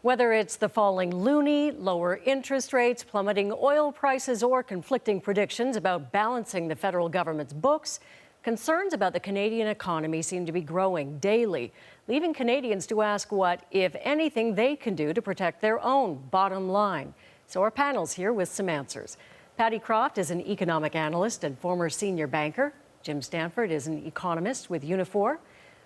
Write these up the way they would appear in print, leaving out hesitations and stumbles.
Whether it's the falling loonie, lower interest rates, plummeting oil prices, or conflicting predictions about balancing the federal government's books, concerns about the Canadian economy seem to be growing daily, leaving Canadians to ask what, if anything, they can do to protect their own bottom line. So our panel's here with some answers. Patty Croft is an economic analyst and former senior banker. Jim Stanford is an economist with Unifor.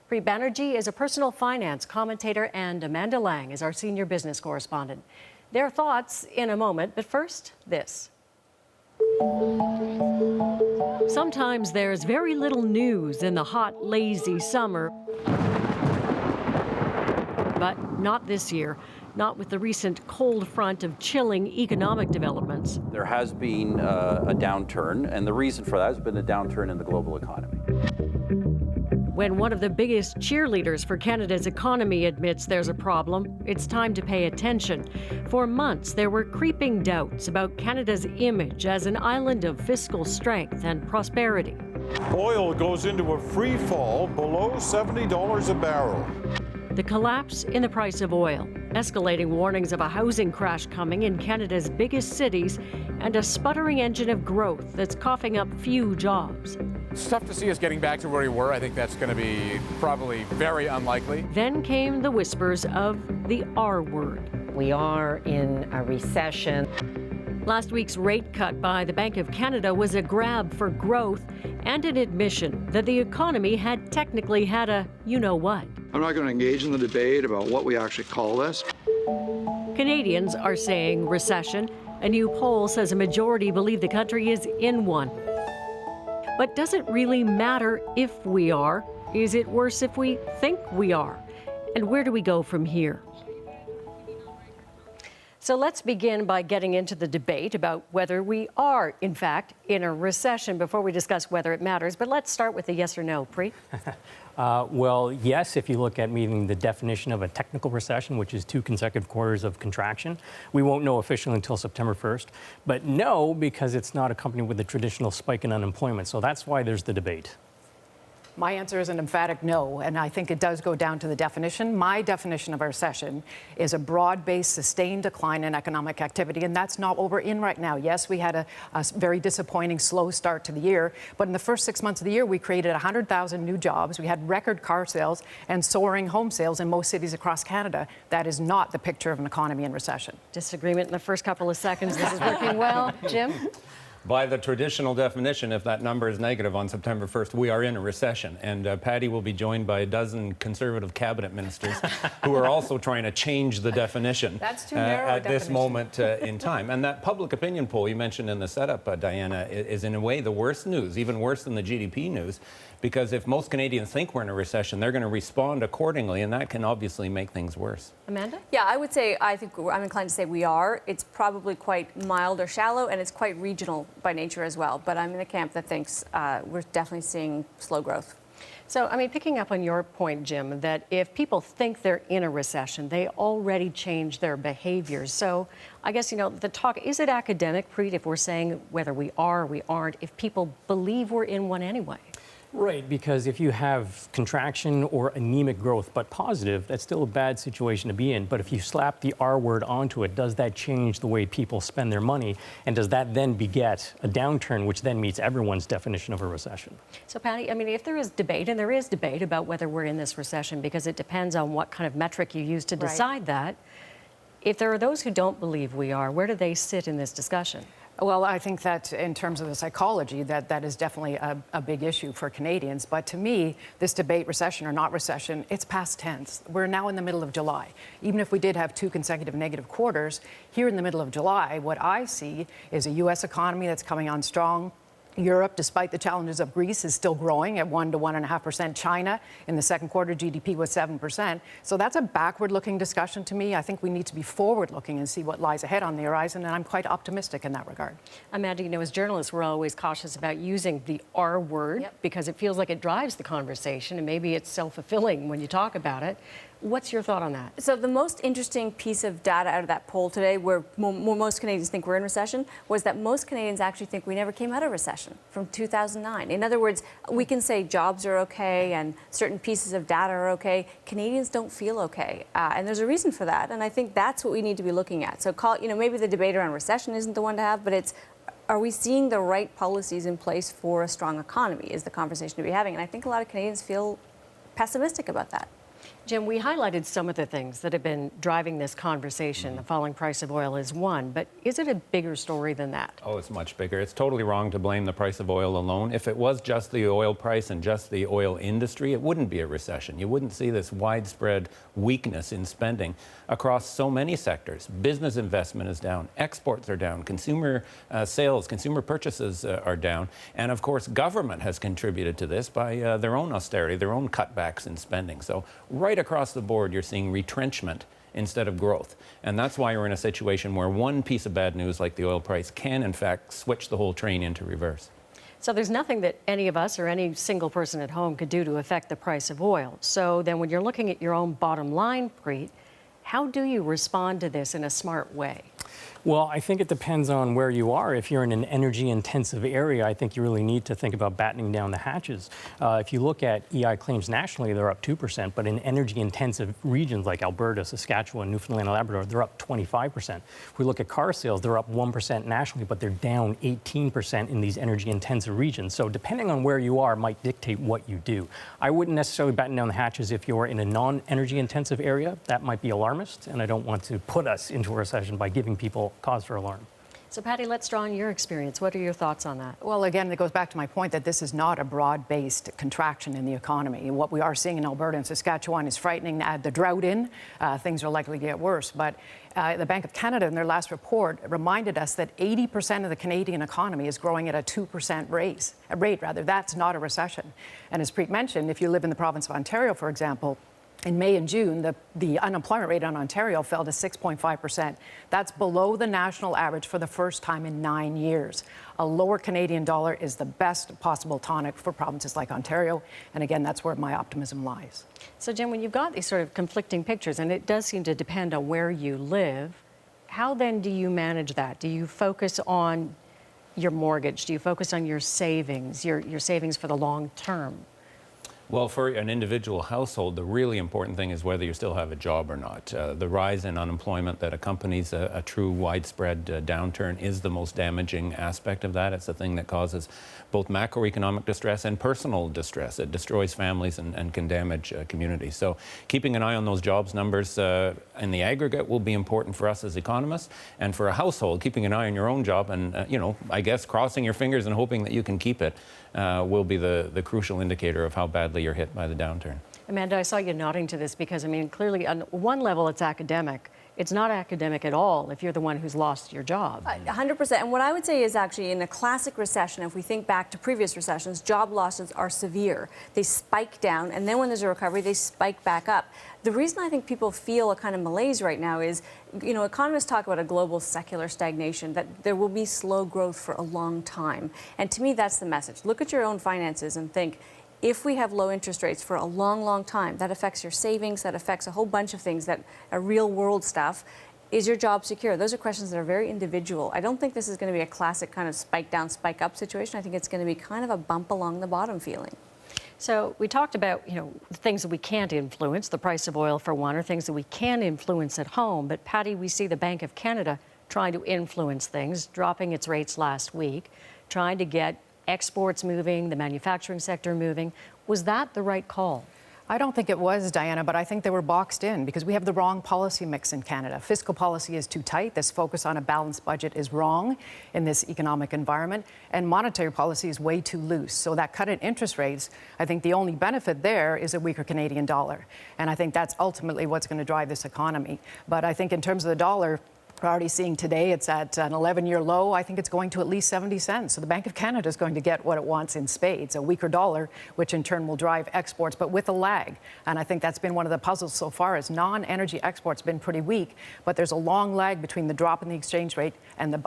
Preet Banerjee is a personal finance commentator, and Amanda Lang is our senior business correspondent. Their thoughts in a moment, but first, this. Sometimes there's very little news in the hot, lazy summer. But not this year, not with the recent cold front of chilling economic developments. There has been a downturn, and the reason for that has been a downturn in the global economy. When one of the biggest cheerleaders for Canada's economy admits there's a problem, it's time to pay attention. For months, there were creeping doubts about Canada's image as an island of fiscal strength and prosperity. Oil goes into a free fall below $70 a barrel. The collapse in the price of oil, escalating warnings of a housing crash coming in Canada's biggest cities, and a sputtering engine of growth that's coughing up few jobs. It's tough to see us getting back to where we were. I think that's going to be probably very unlikely. Then came the whispers of the R word. We are in a recession. Last week's rate cut by the Bank of Canada was a grab for growth and an admission that the economy had technically had a you-know-what. I'm not going to engage in the debate about what we actually call this. Canadians are saying recession. A new poll says a majority believe the country is in one. But does it really matter if we are? Is it worse if we think we are? And where do we go from here? So let's begin by getting into the debate about whether we are, in fact, in a recession before we discuss whether it matters. But let's start with the yes or no. Preet? Well, yes, if you look at meeting the definition of a technical recession, which is 2 consecutive quarters of contraction. We won't know officially until September 1st. But no, because it's not accompanied with the traditional spike in unemployment. So that's why there's the debate. My answer is an emphatic no, and I think it does go down to the definition. My definition of a recession is a broad-based, sustained decline in economic activity, and that's not what we're in right now. Yes, we had a very disappointing, slow start to the year, but in the first 6 months of the year, we created 100,000 new jobs. We had record car sales and soaring home sales in most cities across Canada. That is not the picture of an economy in recession. Disagreement in the first couple of seconds. This is working well. Jim? By the traditional definition, if that number is negative on September 1st, we are in a recession. And Patty will be joined by a dozen Conservative cabinet ministers who are also trying to change the definition That's too narrow at this moment in time. And that public opinion poll you mentioned in the setup, Diana, is in a way the worst news, even worse than the GDP news, because if most Canadians think we're in a recession, they're going to respond accordingly, and that can obviously make things worse. Amanda? Yeah, I would say I'm inclined to say we are. It's probably quite mild or shallow, and it's quite regional by nature as well. But I'm in the camp that thinks we're definitely seeing slow growth. So, I mean, picking up on your point, Jim, that if people think they're in a recession, they already change their behaviors. So I guess, you know, the talk, is it academic, Preet, if we're saying whether we are or we aren't, if people believe we're in one anyway? Right, because if you have contraction or anemic growth, but positive, that's still a bad situation to be in. But if you slap the R word onto it, does that change the way people spend their money? And does that then beget a downturn, which then meets everyone's definition of a recession? So, Patty, I mean, if there is debate, and there is debate about whether we're in this recession, because it depends on what kind of metric you use to decide that, if there are those who don't believe we are, where do they sit in this discussion? Well, I think that in terms of the psychology, that is definitely a big issue for Canadians. But to me, this debate, recession or not recession, it's past tense. We're now in the middle of July. Even if we did have 2 consecutive negative quarters, here in the middle of July, what I see is a U.S. economy that's coming on strong. Europe, despite the challenges of Greece, is still growing at 1 to 1.5%. China, in the second quarter, GDP was 7%. So that's a backward-looking discussion to me. I think we need to be forward-looking and see what lies ahead on the horizon, and I'm quite optimistic in that regard. Amanda, you know, as journalists, we're always cautious about using the R word because it feels like it drives the conversation, and maybe it's self-fulfilling when you talk about it. What's your thought on that? So the most interesting piece of data out of that poll today, where most Canadians think we're in recession, was that most Canadians actually think we never came out of recession from 2009. In other words, we can say jobs are okay and certain pieces of data are okay. Canadians don't feel okay, and there's a reason for that. And I think that's what we need to be looking at. So maybe the debate around recession isn't the one to have, but it's, are we seeing the right policies in place for a strong economy is the conversation to be having. And I think a lot of Canadians feel pessimistic about that. Jim, we highlighted some of the things that have been driving this conversation. The falling price of oil is one, but is it a bigger story than that? Oh, it's much bigger. It's totally wrong to blame the price of oil alone. If it was just the oil price and just the oil industry, it wouldn't be a recession. You wouldn't see this widespread weakness in spending across so many sectors. Business investment is down, exports are down, consumer sales, consumer purchases are down, and of course government has contributed to this by their own austerity, their own cutbacks in spending. So right across the board, you're seeing retrenchment instead of growth. And that's why we're in a situation where one piece of bad news like the oil price can, in fact, switch the whole train into reverse. So there's nothing that any of us or any single person at home could do to affect the price of oil. So then when you're looking at your own bottom line, Preet, how do you respond to this in a smart way? Well, I think it depends on where you are. If you're in an energy-intensive area, I think you really need to think about battening down the hatches. If you look at EI claims nationally, they're up 2%, but in energy-intensive regions like Alberta, Saskatchewan, Newfoundland, and Labrador, they're up 25%. If we look at car sales, they're up 1% nationally, but they're down 18% in these energy-intensive regions. So depending on where you are might dictate what you do. I wouldn't necessarily batten down the hatches if you're in a non-energy-intensive area. That might be alarmist, and I don't want to put us into a recession by giving people cause for alarm. So Patty, let's draw on your experience. What are your thoughts on that? Well, again, it goes back to my point that this is not a broad-based contraction in the economy. What we are seeing in Alberta and Saskatchewan is frightening. Add the drought in, things are likely to get worse. But the Bank of Canada, in their last report, reminded us that 80% of the Canadian economy is growing at a 2% rate. That's not a recession. And as Preet mentioned, if you live in the province of Ontario, for example, in May and June, the unemployment rate in Ontario fell to 6.5%. That's below the national average for the first time in 9 years. A lower Canadian dollar is the best possible tonic for provinces like Ontario. And again, that's where my optimism lies. So Jim, when you've got these sort of conflicting pictures, and it does seem to depend on where you live, how then do you manage that? Do you focus on your mortgage? Do you focus on your savings, your savings for the long term? Well, for an individual household, the really important thing is whether you still have a job or not. The rise in unemployment that accompanies a true widespread downturn is the most damaging aspect of that. It's the thing that causes both macroeconomic distress and personal distress. It destroys families and can damage communities. So keeping an eye on those jobs numbers in the aggregate will be important for us as economists. And for a household, keeping an eye on your own job and, I guess crossing your fingers and hoping that you can keep it will be the crucial indicator of how badly you're hit by the downturn. Amanda, I saw you nodding to this because, clearly on one level it's academic. It's not academic at all if you're the one who's lost your job. 100%. And what I would say is actually in a classic recession, if we think back to previous recessions, job losses are severe. They spike down, and then when there's a recovery, they spike back up. The reason I think people feel a kind of malaise right now is, economists talk about a global secular stagnation, that there will be slow growth for a long time. And to me, that's the message. Look at your own finances and think, if we have low interest rates for a long, long time, that affects your savings, that affects a whole bunch of things that are real world stuff. Is your job secure? Those are questions that are very individual. I don't think this is going to be a classic kind of spike down, spike up situation. I think it's going to be kind of a bump along the bottom feeling. So we talked about, things that we can't influence, the price of oil for one, or things that we can influence at home. But Patty, we see the Bank of Canada trying to influence things, dropping its rates last week, trying to get exports moving, the manufacturing sector moving. Was that the right call? I don't think it was, Diana, but I think they were boxed in because we have the wrong policy mix in Canada. Fiscal policy is too tight. This focus on a balanced budget is wrong in this economic environment. And monetary policy is way too loose. So that cut in interest rates, I think the only benefit there is a weaker Canadian dollar. And I think that's ultimately what's going to drive this economy. But I think in terms of the dollar, we're already seeing today it's at an 11-year low. I think it's going to at least 70 cents. So the Bank of Canada is going to get what it wants in spades, a weaker dollar, which in turn will drive exports, but with a lag. And I think that's been one of the puzzles so far is non-energy exports been pretty weak, but there's a long lag between the drop in the exchange rate and the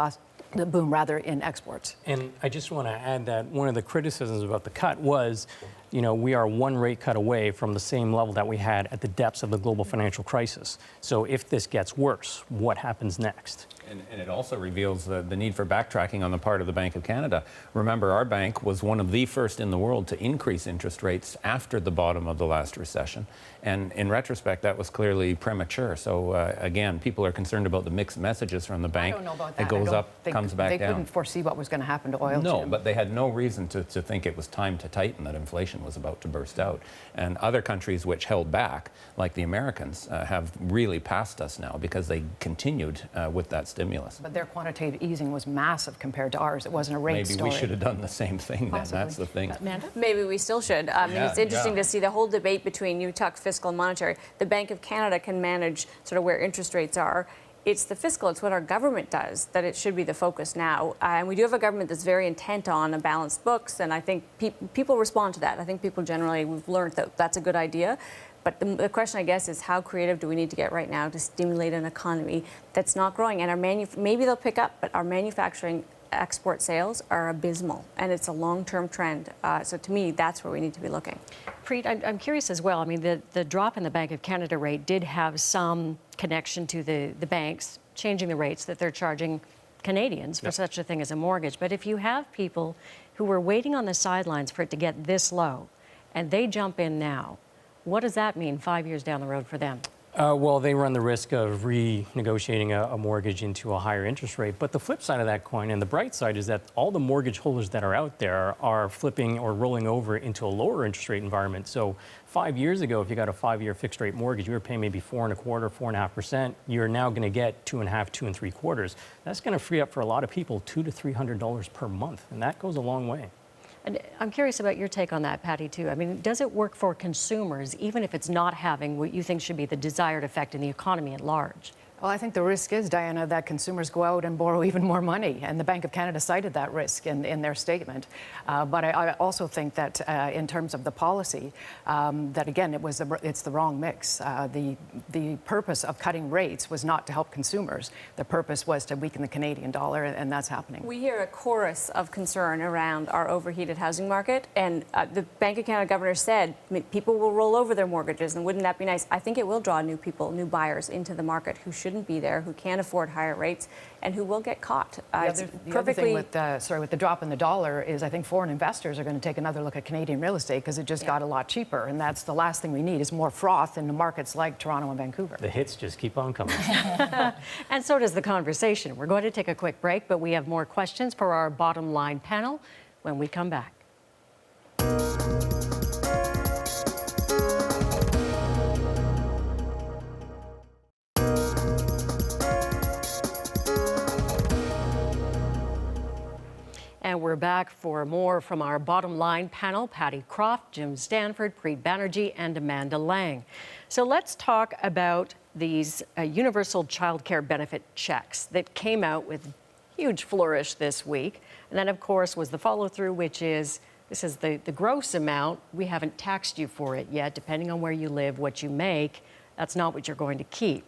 boom in exports. And I just want to add that one of the criticisms about the cut was we are one rate cut away from the same level that we had at the depths of the global financial crisis. So if this gets worse, what happens next? And it also reveals the need for backtracking on the part of the Bank of Canada. Remember, our bank was one of the first in the world to increase interest rates after the bottom of the last recession. And in retrospect, that was clearly premature. So again, people are concerned about the mixed messages from the bank. I don't know about that. It goes up, comes back down. They couldn't foresee what was going to happen to oil. No, Jim. but they had no reason to think it was time to tighten, that inflation was about to burst out. And other countries which held back, like the Americans, have really passed us now because they continued with that stimulus. But their quantitative easing was massive compared to ours. It wasn't a rate story. Maybe we should have done the same thing then. That's the thing. Amanda? Maybe we still should. I mean, it's interesting to see the whole debate between you talk fiscal and monetary. The Bank of Canada can manage sort of where interest rates are. It's the fiscal, it's what our government does, that it should be the focus now. And we do have a government that's very intent on a balanced books, and I think people respond to that. I think people generally, we've learned that that's a good idea. But the question, I guess, is how creative do we need to get right now to stimulate an economy that's not growing? And maybe they'll pick up, but our manufacturing export sales are abysmal, and it's a long-term trend. So to me, that's where we need to be looking. Preet, I'm curious as well. I mean, the drop in the Bank of Canada rate did have some connection to the banks changing the rates that they're charging Canadians for such a thing as a mortgage. But if you have people who were waiting on the sidelines for it to get this low, and they jump in now, what does that mean 5 years down the road for them? Well, they run the risk of renegotiating a mortgage into a higher interest rate. But the flip side of that coin, and the bright side, is that all the mortgage holders that are out there are flipping or rolling over into a lower interest rate environment. So 5 years ago, if you got a 5-year fixed rate mortgage, you were paying maybe 4.25%, 4.5%. You're now going to get 2.5%, 2 3/4. That's going to free up for a lot of people $200 to $300 per month, and that goes a long way. And I'm curious about your take on that, Patty, too. I mean, does it work for consumers, even if it's not having what you think should be the desired effect in the economy at large? Well, I think the risk is, Diana, that consumers go out and borrow even more money, and the Bank of Canada cited that risk in their statement. But I also think that in terms of the policy, that again, it's the wrong mix. The purpose of cutting rates was not to help consumers. The purpose was to weaken the Canadian dollar, and that's happening. We hear a chorus of concern around our overheated housing market, and the Bank of Canada governor said people will roll over their mortgages, and wouldn't that be nice? I think it will draw new people, new buyers into the market who shouldn't be there, who can't afford higher rates, and who will get caught. The other thing with the drop in the dollar is I think foreign investors are going to take another look at Canadian real estate because it just got a lot cheaper, and that's the last thing we need is more froth in the markets like Toronto and Vancouver. The hits just keep on coming. And so does the conversation. We're going to take a quick break, but we have more questions for our bottom line panel when we come back. And we're back for more from our bottom line panel, Patty Croft, Jim Stanford, Preet Banerjee, and Amanda Lang. So let's talk about these universal child care benefit checks that came out with huge flourish this week. And then, of course, was the follow-through, which is, this is the gross amount. We haven't taxed you for it yet. Depending on where you live, what you make, that's not what you're going to keep.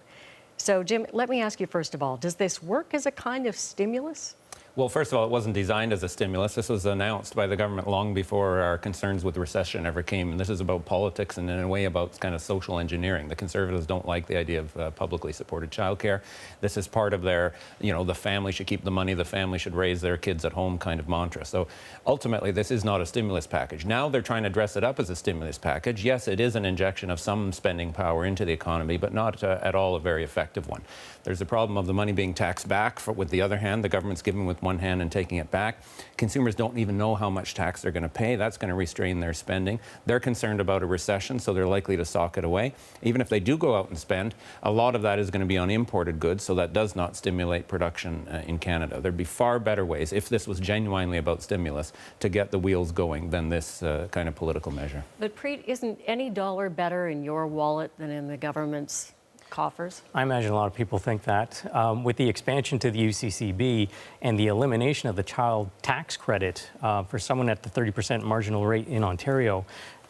So, Jim, let me ask you first of all, does this work as a kind of stimulus? Well, first of all, it wasn't designed as a stimulus. This was announced by the government long before our concerns with recession ever came. And this is about politics and, in a way, about kind of social engineering. The Conservatives don't like the idea of publicly supported childcare. This is part of their, the family should keep the money, the family should raise their kids at home kind of mantra. So ultimately, this is not a stimulus package. Now they're trying to dress it up as a stimulus package. Yes, it is an injection of some spending power into the economy, but not at all a very effective one. There's a problem of the money being taxed back with the other hand. The government's giving with one hand and taking it back. Consumers don't even know how much tax they're going to pay. That's going to restrain their spending. They're concerned about a recession, so they're likely to sock it away. Even if they do go out and spend, a lot of that is going to be on imported goods, so that does not stimulate production in Canada. There'd be far better ways, if this was genuinely about stimulus, to get the wheels going than this kind of political measure. But Preet, isn't any dollar better in your wallet than in the government's coffers? I imagine a lot of people think that. With the expansion to the UCCB and the elimination of the child tax credit for someone at the 30% marginal rate in Ontario,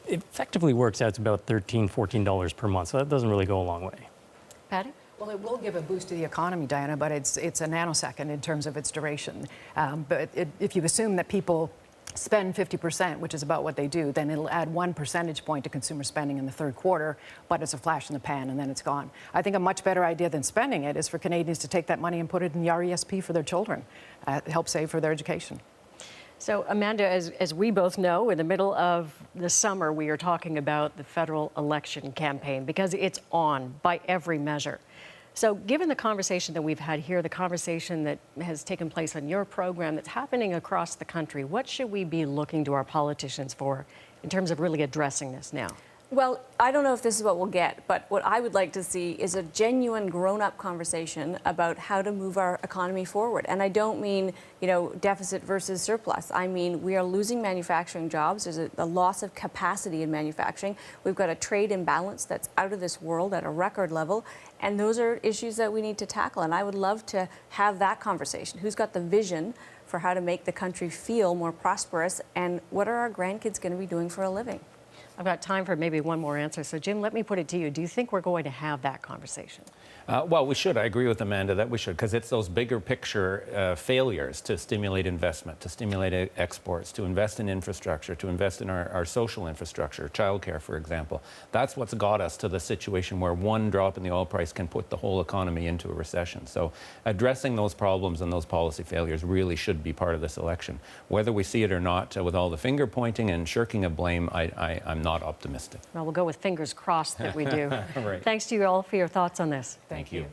it effectively works out to about $13, $14 per month. So that doesn't really go a long way. Patty? Well, it will give a boost to the economy, Diana, but it's a nanosecond in terms of its duration. But if you assume that people spend 50%, which is about what they do, then it'll add 1 percentage point to consumer spending in the third quarter, but it's a flash in the pan and then it's gone. I think a much better idea than spending it is for Canadians to take that money and put it in the RESP for their children, help save for their education. So, Amanda, as we both know, in the middle of the summer, we are talking about the federal election campaign because it's on by every measure. So, given the conversation that we've had here, the conversation that has taken place on your program that's happening across the country, what should we be looking to our politicians for in terms of really addressing this now? Well, I don't know if this is what we'll get, but what I would like to see is a genuine grown-up conversation about how to move our economy forward. And I don't mean, deficit versus surplus. I mean, we are losing manufacturing jobs. There's a loss of capacity in manufacturing. We've got a trade imbalance that's out of this world at a record level. And those are issues that we need to tackle. And I would love to have that conversation. Who's got the vision for how to make the country feel more prosperous? And what are our grandkids going to be doing for a living? I've got time for maybe one more answer. So, Jim, let me put it to you. Do you think we're going to have that conversation? Well, we should. I agree with Amanda that we should, because it's those bigger picture failures to stimulate investment, to stimulate exports, to invest in infrastructure, to invest in our social infrastructure, childcare, for example. That's what's got us to the situation where one drop in the oil price can put the whole economy into a recession. So addressing those problems and those policy failures really should be part of this election. Whether we see it or not, with all the finger pointing and shirking of blame, I'm not optimistic. Well, we'll go with fingers crossed that we do. Right. Thanks to you all for your thoughts on this. Thank you.